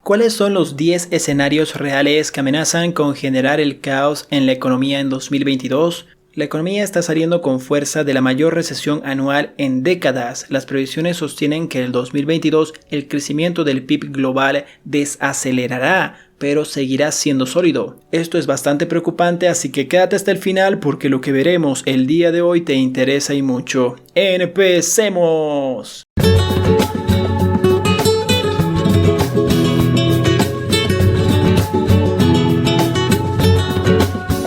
¿Cuáles son los 10 escenarios reales que amenazan con generar el caos en la economía en 2022? La economía está saliendo con fuerza de la mayor recesión anual en décadas. Las previsiones sostienen que en el 2022 el crecimiento del PIB global desacelerará, pero seguirá siendo sólido. Esto es bastante preocupante, así que quédate hasta el final porque lo que veremos el día de hoy te interesa y mucho. ¡Empecemos!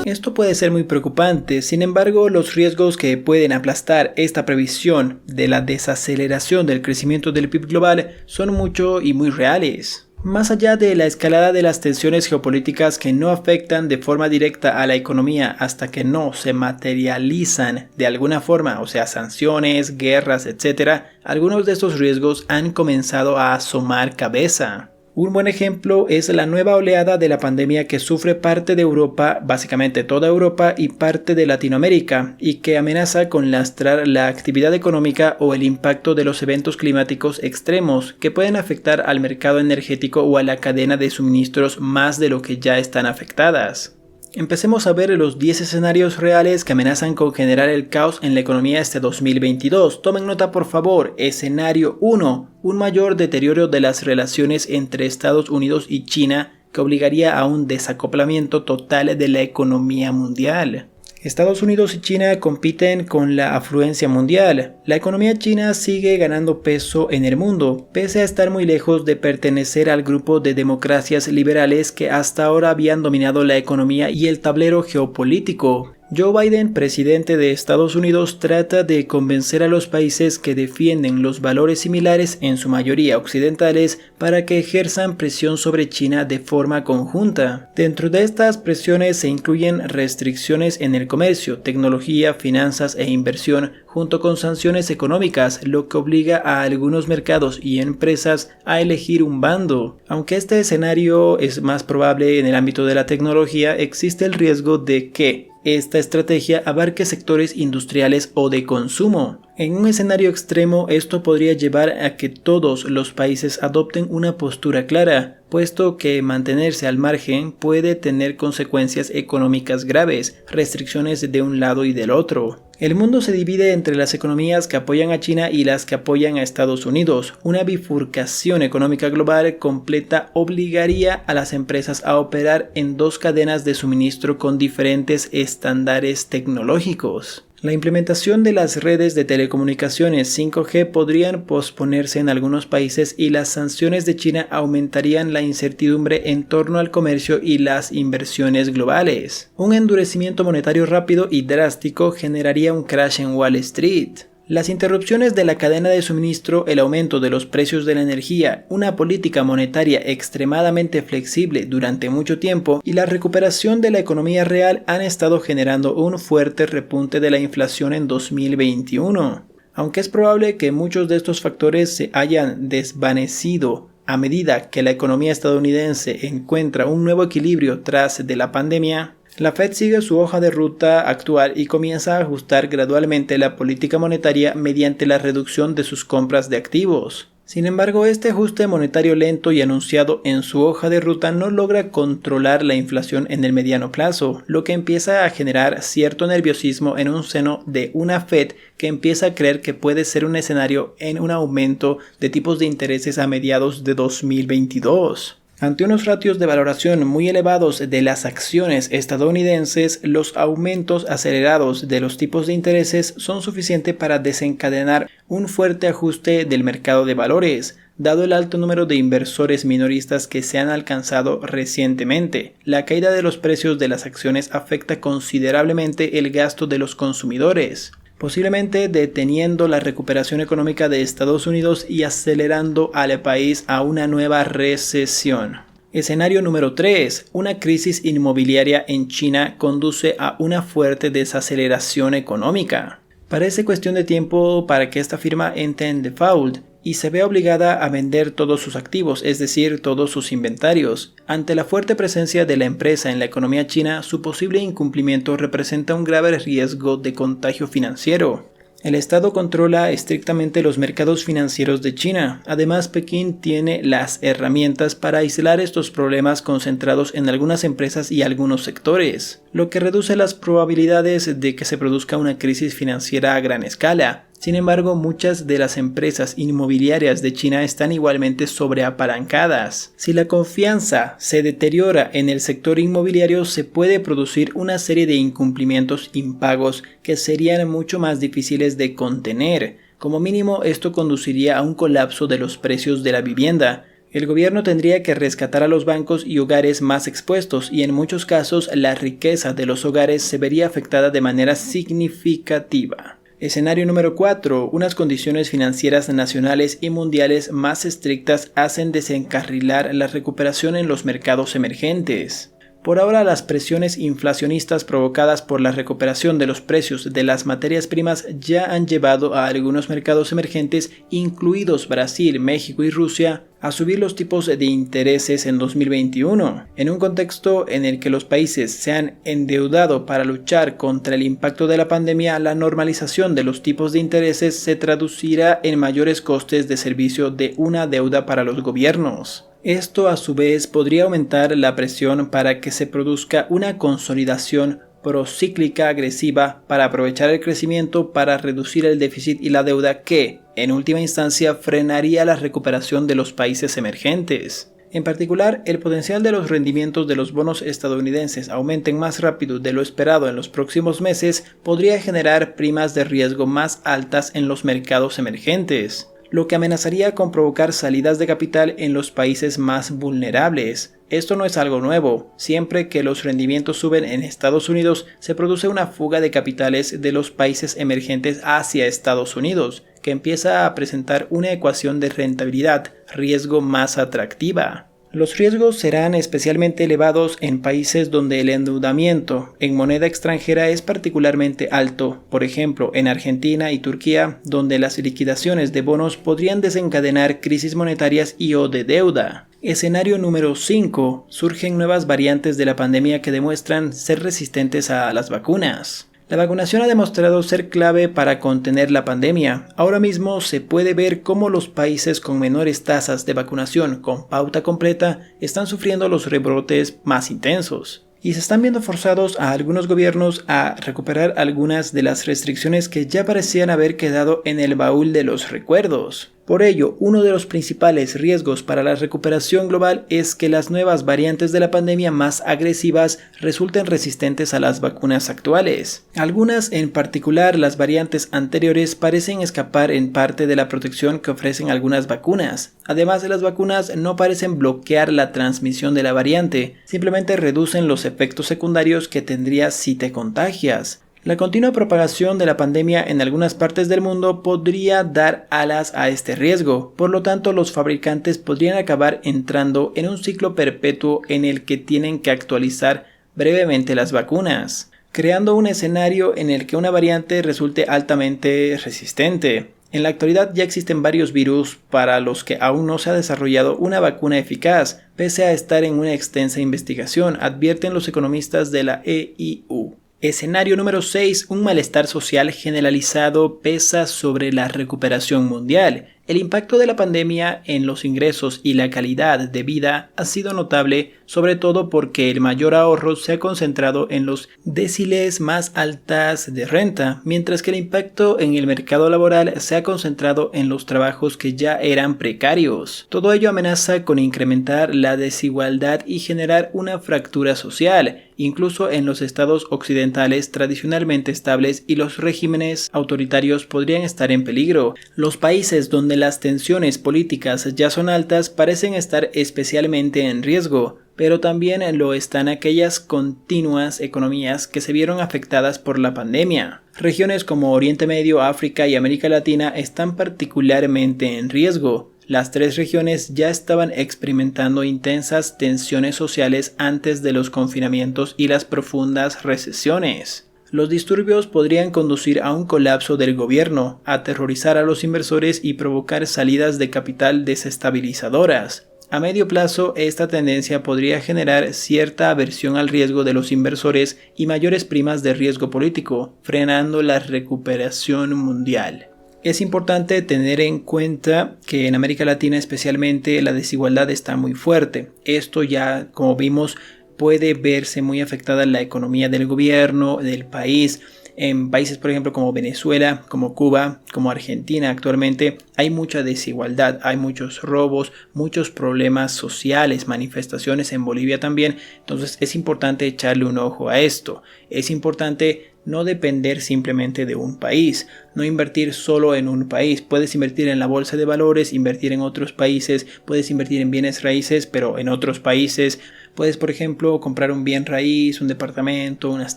Esto puede ser muy preocupante, sin embargo, los riesgos que pueden aplastar esta previsión de la desaceleración del crecimiento del PIB global son mucho y muy reales. Más allá de la escalada de las tensiones geopolíticas que no afectan de forma directa a la economía hasta que no se materializan de alguna forma, o sea, sanciones, guerras, etc., algunos de estos riesgos han comenzado a asomar cabeza. Un buen ejemplo es la nueva oleada de la pandemia que sufre parte de Europa, básicamente toda Europa y parte de Latinoamérica, y que amenaza con lastrar la actividad económica o el impacto de los eventos climáticos extremos que pueden afectar al mercado energético o a la cadena de suministros más de lo que ya están afectadas. Empecemos a ver los 10 escenarios reales que amenazan con generar el caos en la economía este 2022. Tomen nota por favor. Escenario 1. Un mayor deterioro de las relaciones entre Estados Unidos y China que obligaría a un desacoplamiento total de la economía mundial. Estados Unidos y China compiten con la afluencia mundial. La economía china sigue ganando peso en el mundo, pese a estar muy lejos de pertenecer al grupo de democracias liberales que hasta ahora habían dominado la economía y el tablero geopolítico. Joe Biden, presidente de Estados Unidos, trata de convencer a los países que defienden los valores similares, en su mayoría occidentales, para que ejerzan presión sobre China de forma conjunta. Dentro de estas presiones se incluyen restricciones en el comercio, tecnología, finanzas e inversión, junto con sanciones económicas, lo que obliga a algunos mercados y empresas a elegir un bando. Aunque este escenario es más probable en el ámbito de la tecnología, existe el riesgo de que esta estrategia abarque sectores industriales o de consumo. En un escenario extremo, esto podría llevar a que todos los países adopten una postura clara, puesto que mantenerse al margen puede tener consecuencias económicas graves, restricciones de un lado y del otro. El mundo se divide entre las economías que apoyan a China y las que apoyan a Estados Unidos. Una bifurcación económica global completa obligaría a las empresas a operar en dos cadenas de suministro con diferentes estándares tecnológicos. La implementación de las redes de telecomunicaciones 5G podrían posponerse en algunos países y las sanciones de China aumentarían la incertidumbre en torno al comercio y las inversiones globales. Un endurecimiento monetario rápido y drástico generaría un crash en Wall Street. Las interrupciones de la cadena de suministro, el aumento de los precios de la energía, una política monetaria extremadamente flexible durante mucho tiempo y la recuperación de la economía real han estado generando un fuerte repunte de la inflación en 2021. Aunque es probable que muchos de estos factores se hayan desvanecido a medida que la economía estadounidense encuentra un nuevo equilibrio tras de la pandemia, la Fed sigue su hoja de ruta actual y comienza a ajustar gradualmente la política monetaria mediante la reducción de sus compras de activos. Sin embargo, este ajuste monetario lento y anunciado en su hoja de ruta no logra controlar la inflación en el mediano plazo, lo que empieza a generar cierto nerviosismo en un seno de una Fed que empieza a creer que puede ser un escenario en un aumento de tipos de intereses a mediados de 2022. Ante unos ratios de valoración muy elevados de las acciones estadounidenses, los aumentos acelerados de los tipos de intereses son suficientes para desencadenar un fuerte ajuste del mercado de valores, dado el alto número de inversores minoristas que se han alcanzado recientemente. La caída de los precios de las acciones afecta considerablemente el gasto de los consumidores, posiblemente deteniendo la recuperación económica de Estados Unidos y acelerando al país a una nueva recesión. Escenario número 3. Una crisis inmobiliaria en China conduce a una fuerte desaceleración económica. Parece cuestión de tiempo para que esta firma entre en default y se ve obligada a vender todos sus activos, es decir, todos sus inventarios. Ante la fuerte presencia de la empresa en la economía china, su posible incumplimiento representa un grave riesgo de contagio financiero. El Estado controla estrictamente los mercados financieros de China. Además, Pekín tiene las herramientas para aislar estos problemas concentrados en algunas empresas y algunos sectores, lo que reduce las probabilidades de que se produzca una crisis financiera a gran escala. Sin embargo, muchas de las empresas inmobiliarias de China están igualmente sobreapalancadas. Si la confianza se deteriora en el sector inmobiliario, se puede producir una serie de incumplimientos impagos que serían mucho más difíciles de contener. Como mínimo, esto conduciría a un colapso de los precios de la vivienda. El gobierno tendría que rescatar a los bancos y hogares más expuestos, y en muchos casos la riqueza de los hogares se vería afectada de manera significativa. Escenario número 4. Unas condiciones financieras nacionales y mundiales más estrictas hacen desencarrilar la recuperación en los mercados emergentes. Por ahora, las presiones inflacionistas provocadas por la recuperación de los precios de las materias primas ya han llevado a algunos mercados emergentes, incluidos Brasil, México y Rusia, a subir los tipos de intereses en 2021. En un contexto en el que los países se han endeudado para luchar contra el impacto de la pandemia, la normalización de los tipos de intereses se traducirá en mayores costes de servicio de una deuda para los gobiernos. Esto a su vez podría aumentar la presión para que se produzca una consolidación procíclica agresiva para aprovechar el crecimiento para reducir el déficit y la deuda que, en última instancia, frenaría la recuperación de los países emergentes. En particular, el potencial de los rendimientos de los bonos estadounidenses aumenten más rápido de lo esperado en los próximos meses podría generar primas de riesgo más altas en los mercados emergentes, lo que amenazaría con provocar salidas de capital en los países más vulnerables. Esto no es algo nuevo. Siempre que los rendimientos suben en Estados Unidos, se produce una fuga de capitales de los países emergentes hacia Estados Unidos, que empieza a presentar una ecuación de rentabilidad-riesgo más atractiva. Los riesgos serán especialmente elevados en países donde el endeudamiento en moneda extranjera es particularmente alto, por ejemplo en Argentina y Turquía, donde las liquidaciones de bonos podrían desencadenar crisis monetarias y/o de deuda. Escenario número 5. Surgen nuevas variantes de la pandemia que demuestran ser resistentes a las vacunas. La vacunación ha demostrado ser clave para contener la pandemia. Ahora mismo se puede ver cómo los países con menores tasas de vacunación con pauta completa están sufriendo los rebrotes más intensos. Y se están viendo forzados a algunos gobiernos a recuperar algunas de las restricciones que ya parecían haber quedado en el baúl de los recuerdos. Por ello, uno de los principales riesgos para la recuperación global es que las nuevas variantes de la pandemia más agresivas resulten resistentes a las vacunas actuales. Algunas, en particular las variantes anteriores, parecen escapar en parte de la protección que ofrecen algunas vacunas. Además, las vacunas no parecen bloquear la transmisión de la variante, simplemente reducen los efectos secundarios que tendrías si te contagias. La continua propagación de la pandemia en algunas partes del mundo podría dar alas a este riesgo, por lo tanto los fabricantes podrían acabar entrando en un ciclo perpetuo en el que tienen que actualizar brevemente las vacunas, creando un escenario en el que una variante resulte altamente resistente. En la actualidad ya existen varios virus para los que aún no se ha desarrollado una vacuna eficaz, pese a estar en una extensa investigación, advierten los economistas de la EIU. Escenario número 6. Un malestar social generalizado pesa sobre la recuperación mundial. El impacto de la pandemia en los ingresos y la calidad de vida ha sido notable, sobre todo porque el mayor ahorro se ha concentrado en los deciles más altas de renta, mientras que el impacto en el mercado laboral se ha concentrado en los trabajos que ya eran precarios. Todo ello amenaza con incrementar la desigualdad y generar una fractura social, incluso en los estados occidentales tradicionalmente estables, y los regímenes autoritarios podrían estar en peligro. Los países donde las tensiones políticas ya son altas parecen estar especialmente en riesgo, pero también lo están aquellas continuas economías que se vieron afectadas por la pandemia. Regiones como Oriente Medio, África y América Latina están particularmente en riesgo. Las tres regiones ya estaban experimentando intensas tensiones sociales antes de los confinamientos y las profundas recesiones. Los disturbios podrían conducir a un colapso del gobierno, aterrorizar a los inversores y provocar salidas de capital desestabilizadoras. A medio plazo, esta tendencia podría generar cierta aversión al riesgo de los inversores y mayores primas de riesgo político, frenando la recuperación mundial. Es importante tener en cuenta que en América Latina especialmente la desigualdad está muy fuerte. Esto ya, como vimos, puede verse muy afectada la economía del gobierno, del país. En países, por ejemplo, como Venezuela, como Cuba, como Argentina actualmente, hay mucha desigualdad, hay muchos robos, muchos problemas sociales, manifestaciones en Bolivia también. Entonces es importante echarle un ojo a esto. Es importante no depender simplemente de un país, no invertir solo en un país. Puedes invertir en la bolsa de valores, invertir en otros países, puedes invertir en bienes raíces, pero en otros países. Puedes, por ejemplo, comprar un bien raíz, un departamento, unas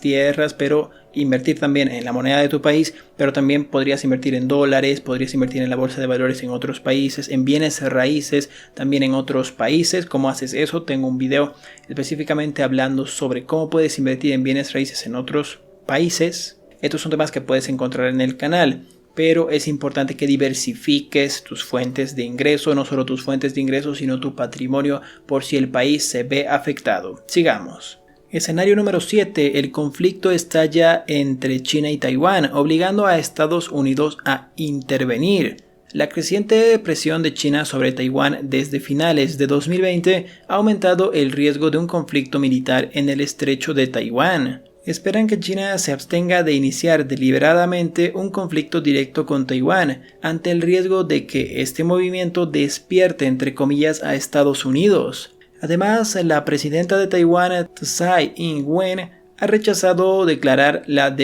tierras, pero invertir también en la moneda de tu país, pero también podrías invertir en dólares, podrías invertir en la bolsa de valores en otros países, en bienes raíces también en otros países. ¿Cómo haces eso? Tengo un video específicamente hablando sobre cómo puedes invertir en bienes raíces en otros países. Estos son temas que puedes encontrar en el canal. Pero es importante que diversifiques tus fuentes de ingreso, no solo tus fuentes de ingreso, sino tu patrimonio por si el país se ve afectado. Sigamos. Escenario número 7. El conflicto estalla entre China y Taiwán, obligando a Estados Unidos a intervenir. La creciente presión de China sobre Taiwán desde finales de 2020 ha aumentado el riesgo de un conflicto militar en el estrecho de Taiwán. Esperan que China se abstenga de iniciar deliberadamente un conflicto directo con Taiwán ante el riesgo de que este movimiento despierte entre comillas a Estados Unidos. Además, la presidenta de Taiwán, Tsai Ing-wen, ha rechazado declarar la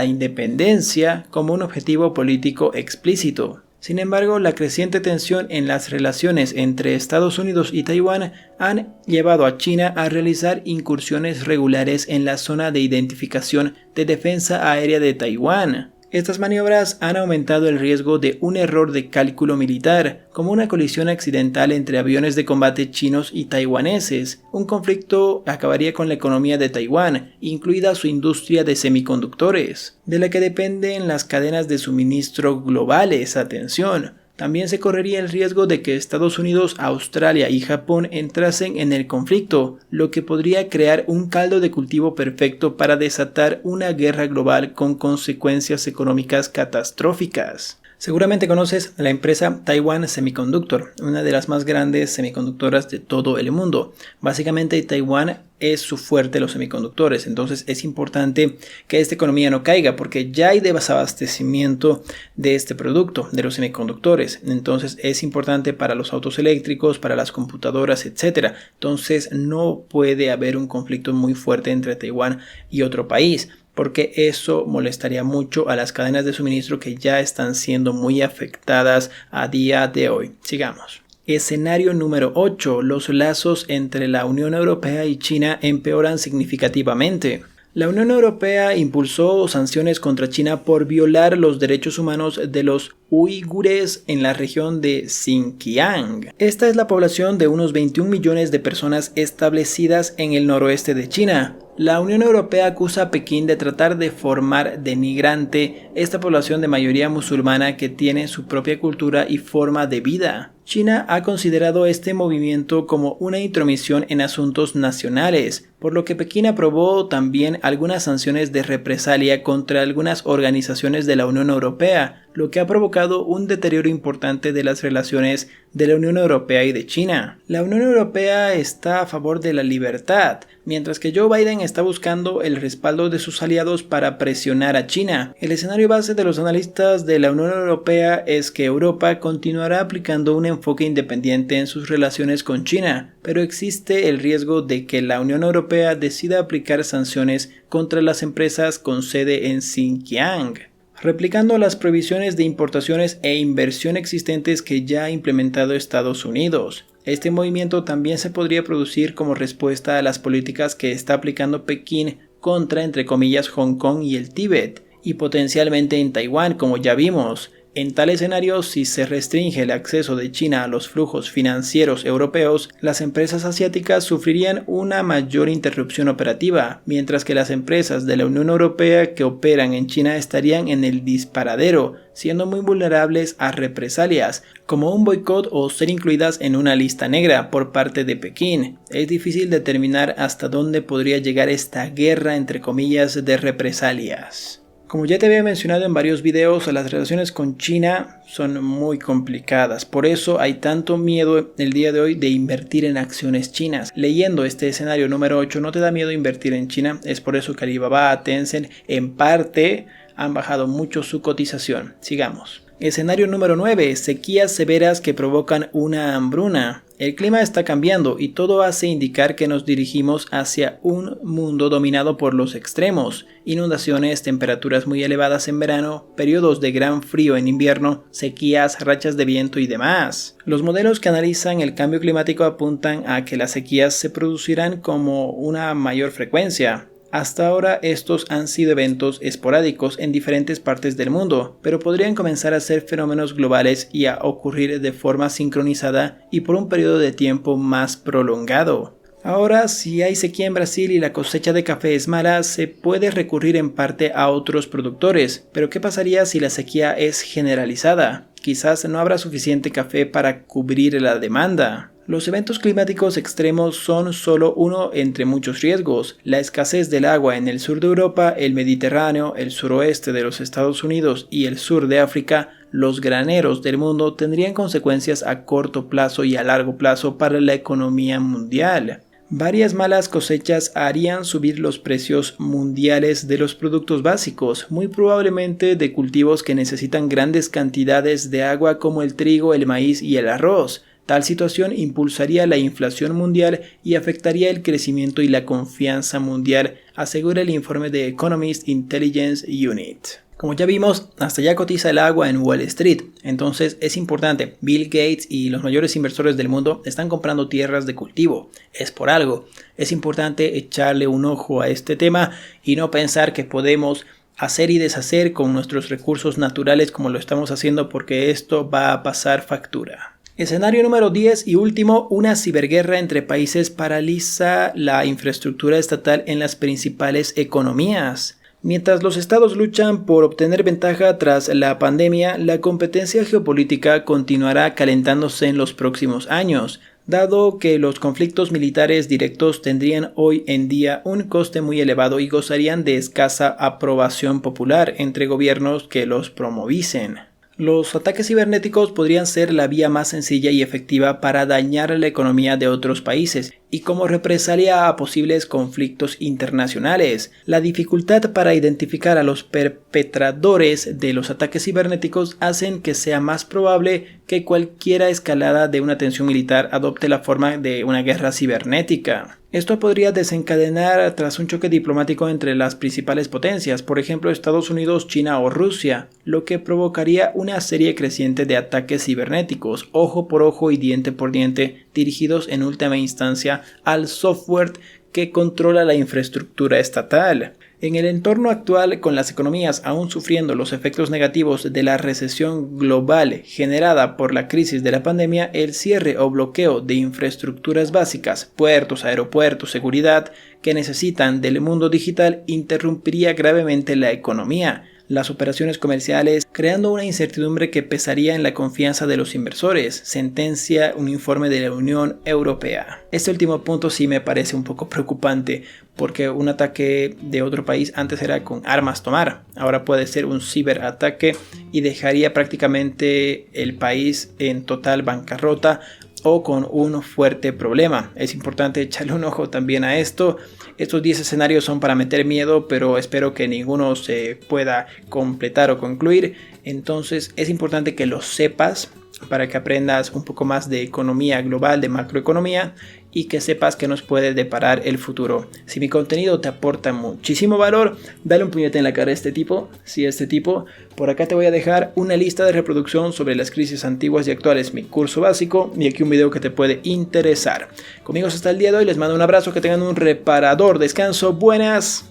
independencia como un objetivo político explícito. Sin embargo, la creciente tensión en las relaciones entre Estados Unidos y Taiwán han llevado a China a realizar incursiones regulares en la zona de identificación de defensa aérea de Taiwán. Estas maniobras han aumentado el riesgo de un error de cálculo militar, como una colisión accidental entre aviones de combate chinos y taiwaneses. Un conflicto acabaría con la economía de Taiwán, incluida su industria de semiconductores, de la que dependen las cadenas de suministro globales. Atención. También se correría el riesgo de que Estados Unidos, Australia y Japón entrasen en el conflicto, lo que podría crear un caldo de cultivo perfecto para desatar una guerra global con consecuencias económicas catastróficas. Seguramente conoces la empresa Taiwan Semiconductor, una de las más grandes semiconductoras de todo el mundo. Básicamente Taiwán es su fuerte los semiconductores, entonces es importante que esta economía no caiga porque ya hay desabastecimiento de este producto, de los semiconductores. Entonces es importante para los autos eléctricos, para las computadoras, etc. Entonces no puede haber un conflicto muy fuerte entre Taiwán y otro país, porque eso molestaría mucho a las cadenas de suministro que ya están siendo muy afectadas a día de hoy. Sigamos. Escenario número 8. Los lazos entre la Unión Europea y China empeoran significativamente. La Unión Europea impulsó sanciones contra China por violar los derechos humanos de los uigures en la región de Xinjiang. Esta es la población de unos 21 millones de personas establecidas en el noroeste de China. La Unión Europea acusa a Pekín de tratar de formar denigrante esta población de mayoría musulmana que tiene su propia cultura y forma de vida. China ha considerado este movimiento como una intromisión en asuntos nacionales, por lo que Pekín aprobó también algunas sanciones de represalia contra algunas organizaciones de la Unión Europea, lo que ha provocado un deterioro importante de las relaciones de la Unión Europea y de China. La Unión Europea está a favor de la libertad, mientras que Joe Biden está buscando el respaldo de sus aliados para presionar a China. El escenario base de los analistas de la Unión Europea es que Europa continuará aplicando un enfoque independiente en sus relaciones con China, pero existe el riesgo de que la Unión Europea decida aplicar sanciones contra las empresas con sede en Xinjiang, replicando las prohibiciones de importaciones e inversión existentes que ya ha implementado Estados Unidos. Este movimiento también se podría producir como respuesta a las políticas que está aplicando Pekín contra, entre comillas, Hong Kong y el Tíbet, y potencialmente en Taiwán, como ya vimos. En tal escenario, si se restringe el acceso de China a los flujos financieros europeos, las empresas asiáticas sufrirían una mayor interrupción operativa, mientras que las empresas de la Unión Europea que operan en China estarían en el disparadero, siendo muy vulnerables a represalias, como un boicot o ser incluidas en una lista negra por parte de Pekín. Es difícil determinar hasta dónde podría llegar esta guerra entre comillas de represalias. Como ya te había mencionado en varios videos, las relaciones con China son muy complicadas, por eso hay tanto miedo el día de hoy de invertir en acciones chinas. Leyendo este escenario número 8, ¿no te da miedo invertir en China? Es por eso que Alibaba, Tencent, en parte han bajado mucho su cotización. Sigamos. Escenario número 9. Sequías severas que provocan una hambruna. El clima está cambiando y todo hace indicar que nos dirigimos hacia un mundo dominado por los extremos. Inundaciones, temperaturas muy elevadas en verano, periodos de gran frío en invierno, sequías, rachas de viento y demás. Los modelos que analizan el cambio climático apuntan a que las sequías se producirán como una mayor frecuencia. Hasta ahora estos han sido eventos esporádicos en diferentes partes del mundo, pero podrían comenzar a ser fenómenos globales y a ocurrir de forma sincronizada y por un periodo de tiempo más prolongado. Ahora, si hay sequía en Brasil y la cosecha de café es mala, se puede recurrir en parte a otros productores, pero ¿qué pasaría si la sequía es generalizada? Quizás no habrá suficiente café para cubrir la demanda. Los eventos climáticos extremos son solo uno entre muchos riesgos. La escasez del agua en el sur de Europa, el Mediterráneo, el suroeste de los Estados Unidos y el sur de África, los graneros del mundo tendrían consecuencias a corto plazo y a largo plazo para la economía mundial. Varias malas cosechas harían subir los precios mundiales de los productos básicos, muy probablemente de cultivos que necesitan grandes cantidades de agua como el trigo, el maíz y el arroz. Tal situación impulsaría la inflación mundial y afectaría el crecimiento y la confianza mundial, asegura el informe de Economist Intelligence Unit. Como ya vimos, hasta ya cotiza el agua en Wall Street, entonces es importante, Bill Gates y los mayores inversores del mundo están comprando tierras de cultivo, es por algo. Es importante echarle un ojo a este tema y no pensar que podemos hacer y deshacer con nuestros recursos naturales como lo estamos haciendo, porque esto va a pasar factura. Escenario número 10 y último, una ciberguerra entre países paraliza la infraestructura estatal en las principales economías. Mientras los estados luchan por obtener ventaja tras la pandemia, la competencia geopolítica continuará calentándose en los próximos años, dado que los conflictos militares directos tendrían hoy en día un coste muy elevado y gozarían de escasa aprobación popular entre gobiernos que los promoviesen. Los ataques cibernéticos podrían ser la vía más sencilla y efectiva para dañar la economía de otros países y como represalia a posibles conflictos internacionales. La dificultad para identificar a los perpetradores de los ataques cibernéticos hacen que sea más probable que cualquier escalada de una tensión militar adopte la forma de una guerra cibernética. Esto podría desencadenar tras un choque diplomático entre las principales potencias, por ejemplo Estados Unidos, China o Rusia, lo que provocaría una serie creciente de ataques cibernéticos, ojo por ojo y diente por diente, dirigidos en última instancia al software que controla la infraestructura estatal. En el entorno actual, con las economías aún sufriendo los efectos negativos de la recesión global generada por la crisis de la pandemia, el cierre o bloqueo de infraestructuras básicas, puertos, aeropuertos, seguridad, que necesitan del mundo digital interrumpiría gravemente la economía, las operaciones comerciales, creando una incertidumbre que pesaría en la confianza de los inversores, sentencia un informe de la Unión Europea. Este último punto sí me parece un poco preocupante, porque un ataque de otro país antes era con armas tomar, ahora puede ser un ciberataque y dejaría prácticamente el país en total bancarrota o con un fuerte problema. Es importante echarle un ojo también a esto. Estos 10 escenarios son para meter miedo, pero espero que ninguno se pueda completar o concluir. Entonces es importante que lo sepas para que aprendas un poco más de economía global, de macroeconomía, y que sepas que nos puede deparar el futuro. Si mi contenido te aporta muchísimo valor, dale un puñete en la cara a este tipo. Si este tipo, por acá te voy a dejar una lista de reproducción sobre las crisis antiguas y actuales, mi curso básico, y aquí un video que te puede interesar. Conmigo hasta el día de hoy, les mando un abrazo, que tengan un reparador descanso, buenas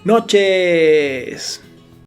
noches.